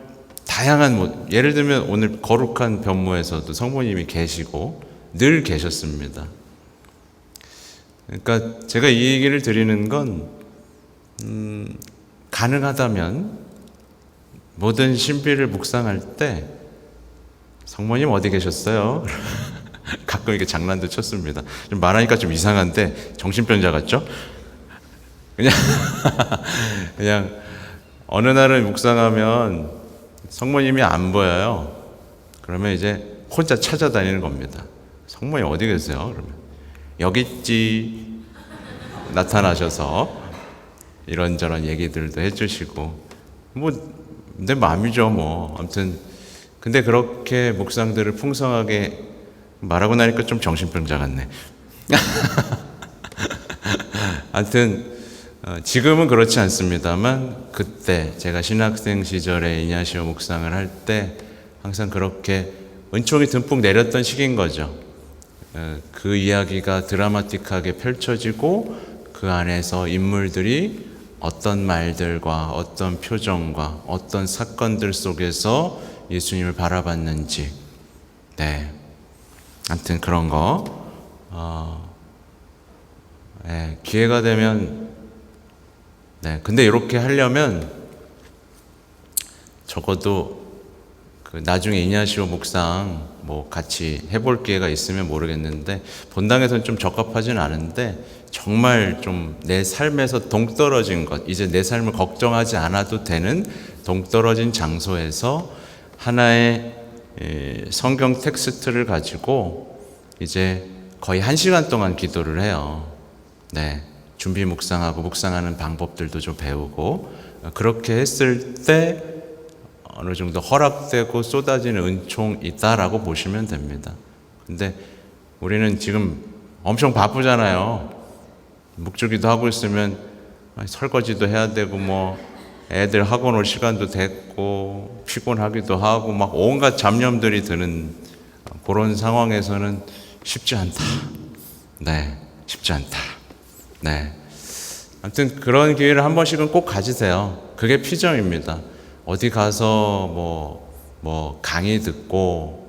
다양한 예를 들면 오늘 거룩한 변모에서도 성모님이 계시고 늘 계셨습니다. 그러니까 제가 이 얘기를 드리는 건 가능하다면 모든 신비를 묵상할 때 성모님 어디 계셨어요? 가끔 이렇게 장난도 쳤습니다. 좀 말하니까 좀 이상한데 정신병자 같죠? 그냥 어느 날은 묵상하면 성모님이 안 보여요. 그러면 이제 혼자 찾아다니는 겁니다. 성모님 어디 계세요? 그러면 여기 있지. 나타나셔서 이런저런 얘기들도 해주시고 내 마음이죠 아무튼 근데 그렇게 묵상들을 풍성하게 말하고 나니까 좀 정신병자 같네. 하여튼 지금은 그렇지 않습니다만 그때 제가 신학생 시절에 이냐시오 묵상을 할 때 항상 그렇게 은총이 듬뿍 내렸던 시기인 거죠. 그 이야기가 드라마틱하게 펼쳐지고 그 안에서 인물들이 어떤 말들과 어떤 표정과 어떤 사건들 속에서 예수님을 바라봤는지 아무튼 그런 거 기회가 되면 근데 이렇게 하려면 적어도 그 나중에 이냐시오 묵상 뭐 같이 해볼 기회가 있으면 모르겠는데 본당에서는 좀 적합하진 않은데 정말 좀 내 삶에서 동떨어진 것, 이제 내 삶을 걱정하지 않아도 되는 동떨어진 장소에서 하나의 성경 텍스트를 가지고 이제 거의 1시간 동안 기도를 해요. 네, 준비 묵상하고 묵상하는 방법들도 좀 배우고 그렇게 했을 때 어느 정도 허락되고 쏟아지는 은총이 있다라고 보시면 됩니다. 근데 우리는 지금 엄청 바쁘잖아요. 묵주기도 하고 있으면 설거지도 해야 되고 뭐 애들 학원 올 시간도 됐고 피곤하기도 하고 막 온갖 잡념들이 드는 그런 상황에서는 쉽지 않다. 네, 쉽지 않다. 네. 아무튼 그런 기회를 한 번씩은 꼭 가지세요. 그게 피정입니다. 어디 가서 뭐 강의 듣고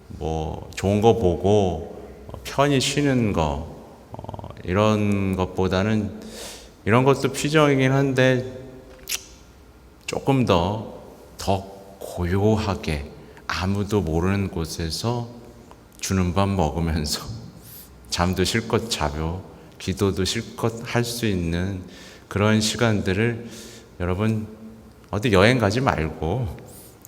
뭐 좋은 거 보고 편히 쉬는 거 이런 것보다는 이런 것도 피정이긴 한데 조금 더 고요하게 아무도 모르는 곳에서 주는 밥 먹으면서 잠도 실컷 자고 기도도 실컷 할 수 있는 그런 시간들을 여러분 어디 여행 가지 말고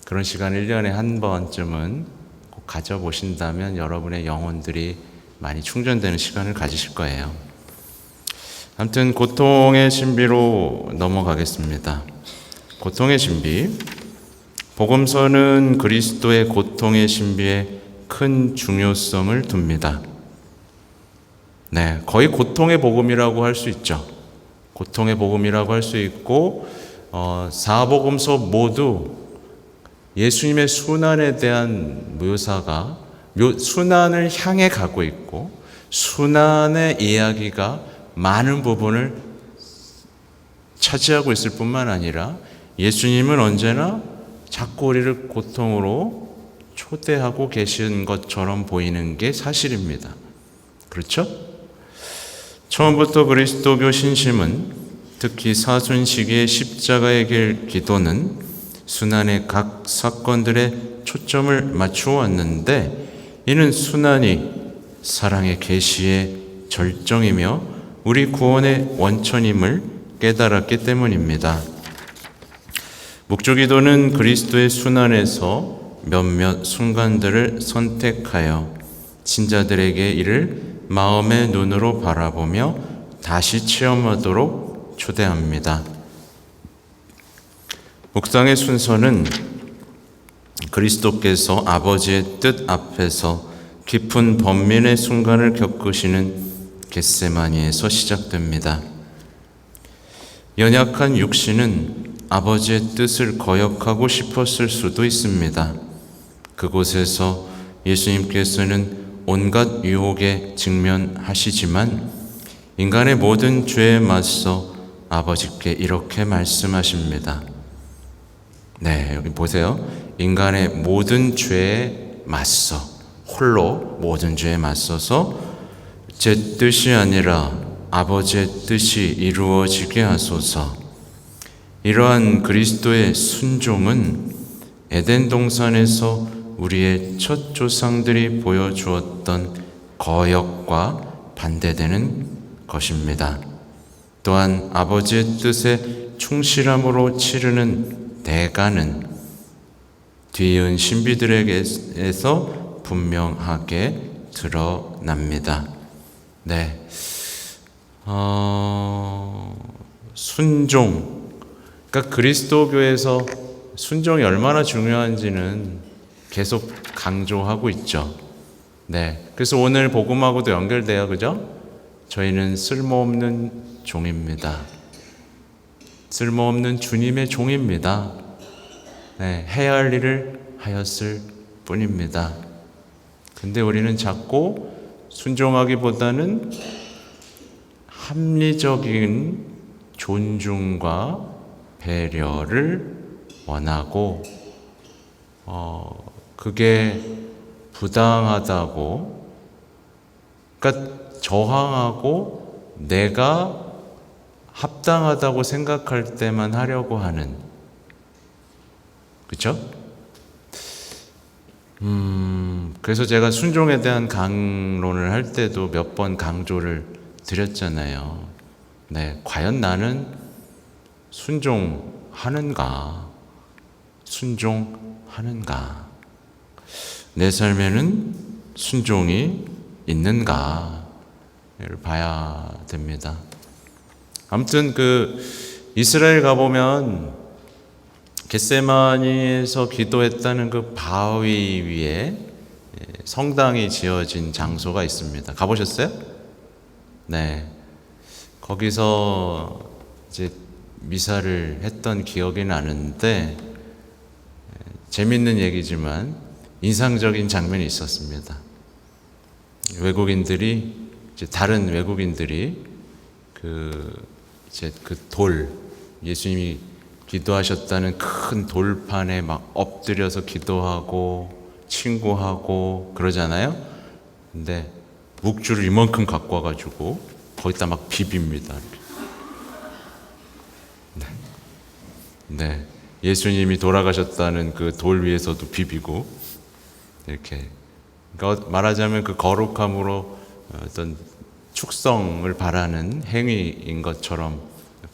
그런 시간을 1년에 한 번쯤은 꼭 가져보신다면 여러분의 영혼들이 많이 충전되는 시간을 가지실 거예요. 아무튼 고통의 신비로 넘어가겠습니다. 고통의 신비. 복음서는 그리스도의 고통의 신비에 큰 중요성을 둡니다. 네, 거의 고통의 복음이라고 할 수 있죠. 고통의 복음이라고 할 수 있고 사복음서 모두 예수님의 순환에 대한 묘사가 순환을 향해 가고 있고 순환의 이야기가 많은 부분을 차지하고 있을 뿐만 아니라 예수님은 언제나 자꾸 우리를 고통으로 초대하고 계신 것처럼 보이는 게 사실입니다. 그렇죠? 처음부터 그리스도교 신심은 특히 사순 시기의 십자가의 길 기도는 순환의 각 사건들에 초점을 맞추어 왔는데 이는 순환이 사랑의 계시의 절정이며 우리 구원의 원천임을 깨달았기 때문입니다. 묵주기도는 그리스도의 순환에서 몇몇 순간들을 선택하여 신자들에게 이를 마음의 눈으로 바라보며 다시 체험하도록 초대합니다. 묵상의 순서는 그리스도께서 아버지의 뜻 앞에서 깊은 번민의 순간을 겪으시는 겟세마니에서 시작됩니다. 연약한 육신은 아버지의 뜻을 거역하고 싶었을 수도 있습니다. 그곳에서 예수님께서는 온갖 유혹에 직면하시지만 인간의 모든 죄에 맞서 아버지께 이렇게 말씀하십니다. 네, 여기 보세요. 인간의 모든 죄에 맞서 홀로 모든 죄에 맞서서 제 뜻이 아니라 아버지의 뜻이 이루어지게 하소서. 이러한 그리스도의 순종은 에덴 동산에서 우리의 첫 조상들이 보여주었던 거역과 반대되는 것입니다. 또한 아버지의 뜻에 충실함으로 치르는 대가는 뒤이은 신비들에게서 분명하게 드러납니다. 네, 순종. 그러니까 그리스도교에서 순종이 얼마나 중요한지는 계속 강조하고 있죠. 네, 그래서 오늘 복음하고도 연결돼요, 그죠? 저희는 쓸모없는 종입니다. 쓸모없는 주님의 종입니다. 네, 해야 할 일을 하였을 뿐입니다. 근데 우리는 자꾸 순종하기보다는 합리적인 존중과 배려를 원하고 그게 부당하다고 그러니까 저항하고 내가 합당하다고 생각할 때만 하려고 하는, 그렇죠? 그래서 제가 순종에 대한 강론을 할 때도 몇 번 강조를 드렸잖아요. 네, 과연 나는 순종하는가? 순종하는가? 내 삶에는 순종이 있는가를 봐야 됩니다. 아무튼 이스라엘 가보면 겟세마니에서 기도했다는 그 바위 위에 성당이 지어진 장소가 있습니다. 가보셨어요? 네. 거기서 이제 미사를 했던 기억이 나는데 재밌는 얘기지만 인상적인 장면이 있었습니다. 다른 외국인들이 이제 예수님이 기도하셨다는 큰 돌판에 막 엎드려서 기도하고 친구하고 그러잖아요. 근데 묵주를 이만큼 갖고 와가지고 거기다 막 비빕니다. 네. 예수님이 돌아가셨다는 그 돌 위에서도 비비고 이렇게. 그러니까 말하자면 그 거룩함으로 어떤 축성을 바라는 행위인 것처럼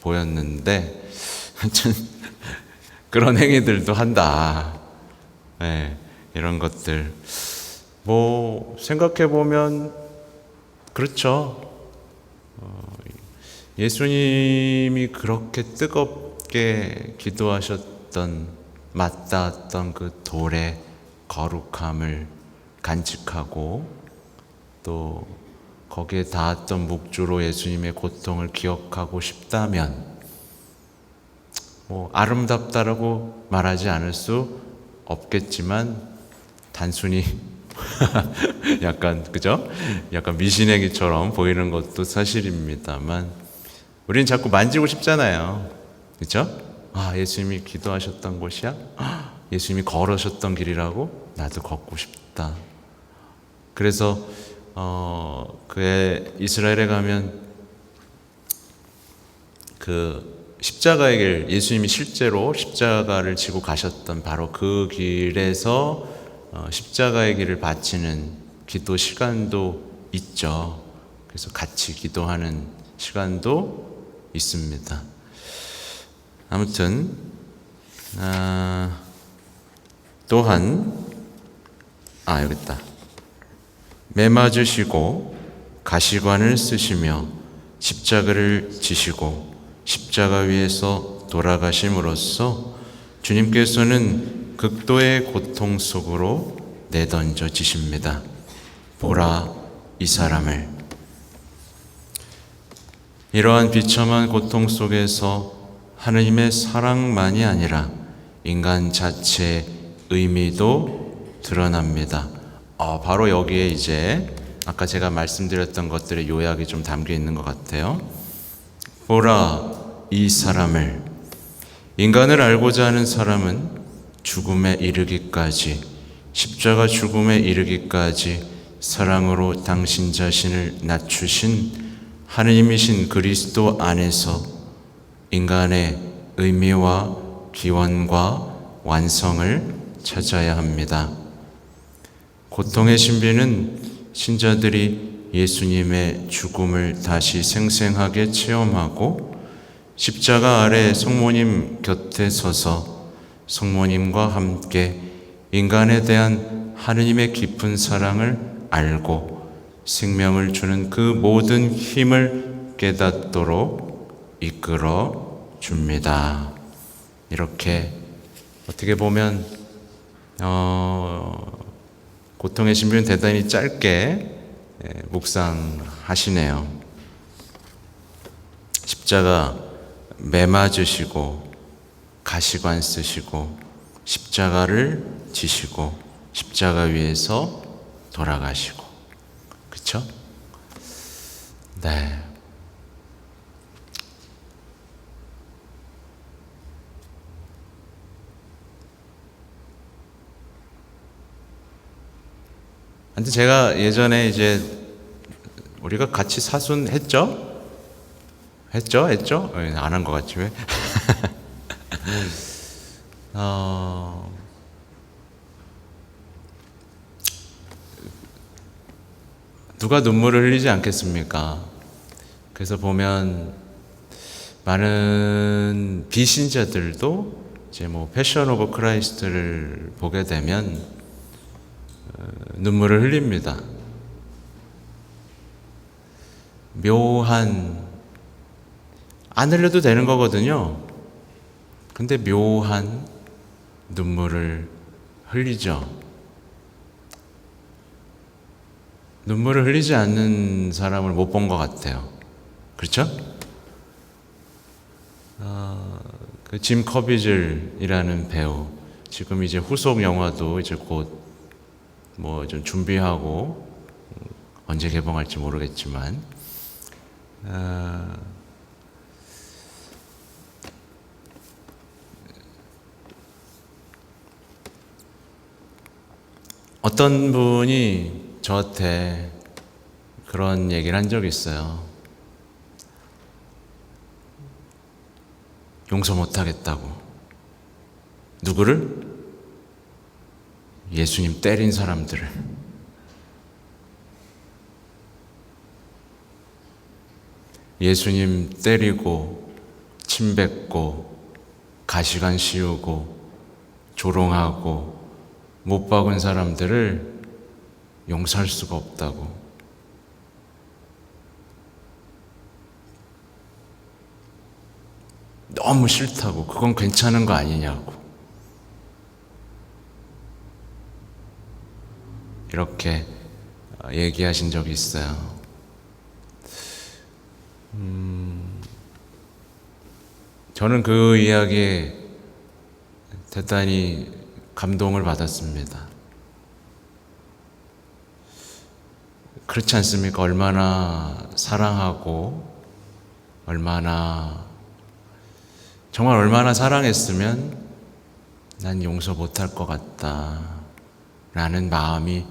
보였는데 그런 행위들도 한다. 네, 이런 것들 생각해 보면 그렇죠. 예수님이 그렇게 뜨겁게 기도하셨던 맞닿았던 그 돌의 거룩함을 간직하고 또 거기에 닿았던 묵주로 예수님의 고통을 기억하고 싶다면 아름답다라고 말하지 않을 수 없겠지만 단순히 그죠? 약간 미신행위처럼 보이는 것도 사실입니다만 우리는 자꾸 만지고 싶잖아요. 그죠? 예수님이 기도하셨던 곳이야? 예수님이 걸으셨던 길이라고? 나도 걷고 싶다. 그래서 이스라엘에 가면 십자가의 길, 예수님이 실제로 십자가를 지고 가셨던 바로 그 길에서 십자가의 길을 바치는 기도 시간도 있죠. 그래서 같이 기도하는 시간도 있습니다. 아무튼 또한 여기 있다. 매맞으시고 가시관을 쓰시며 십자가를 지시고 십자가 위에서 돌아가심으로써 주님께서는 극도의 고통 속으로 내던져지십니다. 보라 이 사람을. 이러한 비참한 고통 속에서 하느님의 사랑만이 아니라 인간 자체의 의미도 드러납니다. 바로 여기에 이제 아까 제가 말씀드렸던 것들의 요약이 좀 담겨 있는 것 같아요. 보라 이 사람을. 인간을 알고자 하는 사람은 죽음에 이르기까지, 십자가 죽음에 이르기까지 사랑으로 당신 자신을 낮추신 하느님이신 그리스도 안에서 인간의 의미와 기원과 완성을 찾아야 합니다. 고통의 신비는 신자들이 예수님의 죽음을 다시 생생하게 체험하고 십자가 아래 성모님 곁에 서서 성모님과 함께 인간에 대한 하느님의 깊은 사랑을 알고 생명을 주는 그 모든 힘을 깨닫도록 이끌어 줍니다. 이렇게 어떻게 보면 고통의 신비는 대단히 짧게 묵상하시네요. 십자가 매맞으시고 가시관 쓰시고 십자가를 지시고 십자가 위에서 돌아가시고, 그렇죠? 네. 근데 제가 예전에 이제 우리가 같이 사순했죠? 했죠? 안 한 것 같지 왜? 누가 눈물을 흘리지 않겠습니까? 그래서 보면 많은 비신자들도 이제 뭐 패션 오브 크라이스트를 보게 되면 눈물을 흘립니다. 묘한, 안 흘려도 되는 거거든요. 근데 묘한 눈물을 흘리죠. 눈물을 흘리지 않는 사람을 못 본 것 같아요. 그렇죠? 그 짐 커비즐이라는 배우, 지금 이제 후속 영화도 이제 곧 뭐 좀 준비하고 언제 개봉할지 모르겠지만, 어떤 분이 저한테 그런 얘기를 한 적이 있어요. 용서 못하겠다고. 누구를? 예수님 때린 사람들을. 예수님 때리고 침뱉고 가시관 씌우고 조롱하고 못 박은 사람들을 용서할 수가 없다고. 너무 싫다고. 그건 괜찮은 거 아니냐고. 이렇게 얘기하신 적이 있어요. 저는 그 이야기에 대단히 감동을 받았습니다. 그렇지 않습니까? 얼마나 사랑하고 정말 얼마나 사랑했으면 난 용서 못할 것 같다 라는 마음이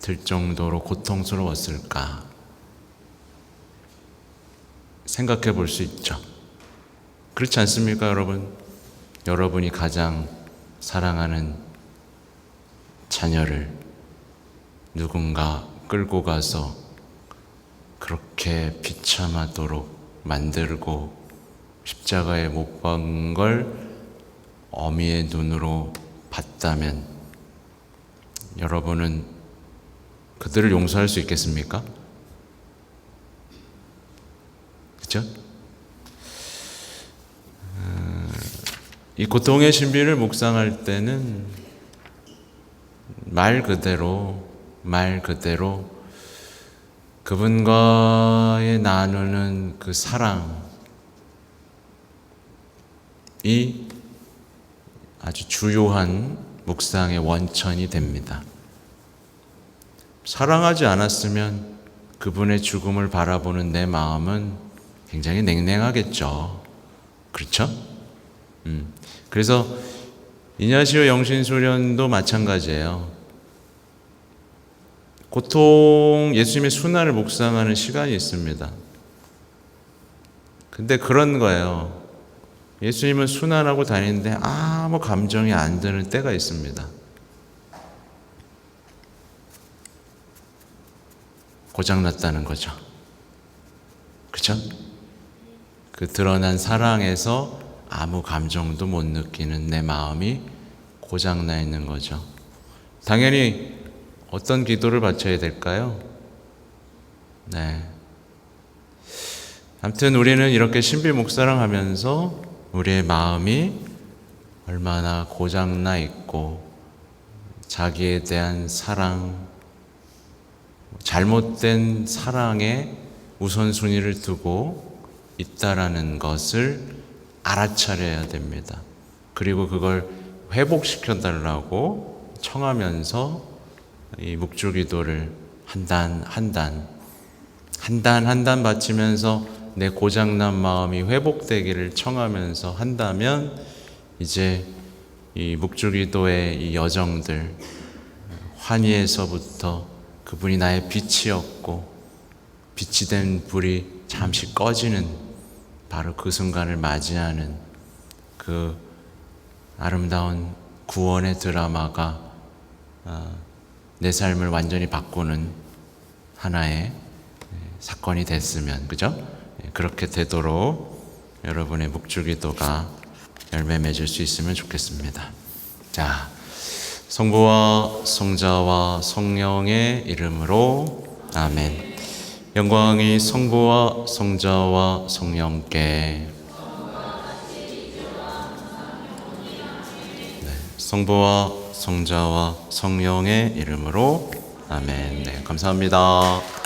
들 정도로 고통스러웠을까 생각해 볼 수 있죠. 그렇지 않습니까, 여러분? 여러분이 가장 사랑하는 자녀를 누군가 끌고 가서 그렇게 비참하도록 만들고 십자가에 못 박은 걸 어미의 눈으로 봤다면 여러분은 그들을 용서할 수 있겠습니까? 그렇죠? 이 고통의 신비를 묵상할 때는 말 그대로 그분과의 나누는 그 사랑이 아주 주요한 묵상의 원천이 됩니다. 사랑하지 않았으면 그분의 죽음을 바라보는 내 마음은 굉장히 냉랭하겠죠. 그렇죠? 그래서 이냐시오 영신소년도 마찬가지예요. 고통, 예수님의 순환을 묵상하는 시간이 있습니다. 근데 그런 거예요. 예수님은 순환하고 다니는데 아무 감정이 안 드는 때가 있습니다. 고장났다는 거죠. 그렇죠? 그 드러난 사랑에서 아무 감정도 못 느끼는 내 마음이 고장나 있는 거죠. 당연히 어떤 기도를 바쳐야 될까요? 네. 아무튼 우리는 이렇게 신비 묵상하면서 우리의 마음이 얼마나 고장나 있고 자기에 대한 사랑, 잘못된 사랑에 우선순위를 두고 있다라는 것을 알아차려야 됩니다. 그리고 그걸 회복시켜 달라고 청하면서 이 묵주기도를 한 단 바치면서 내 고장난 마음이 회복되기를 청하면서 한다면 이제 이 묵주기도의 이 여정들, 환희에서부터 그분이 나의 빛이었고 빛이 된 불이 잠시 꺼지는 바로 그 순간을 맞이하는 그 아름다운 구원의 드라마가 내 삶을 완전히 바꾸는 하나의 사건이 됐으면, 그죠? 그렇게 되도록 여러분의 묵주기도가 열매 맺을 수 있으면 좋겠습니다. 자, 성부와 성자와 성령의 이름으로 아멘. 영광이 성부와 성자와 성령께. 성부와 성자와 성령의 이름으로 아멘. 네, 감사합니다.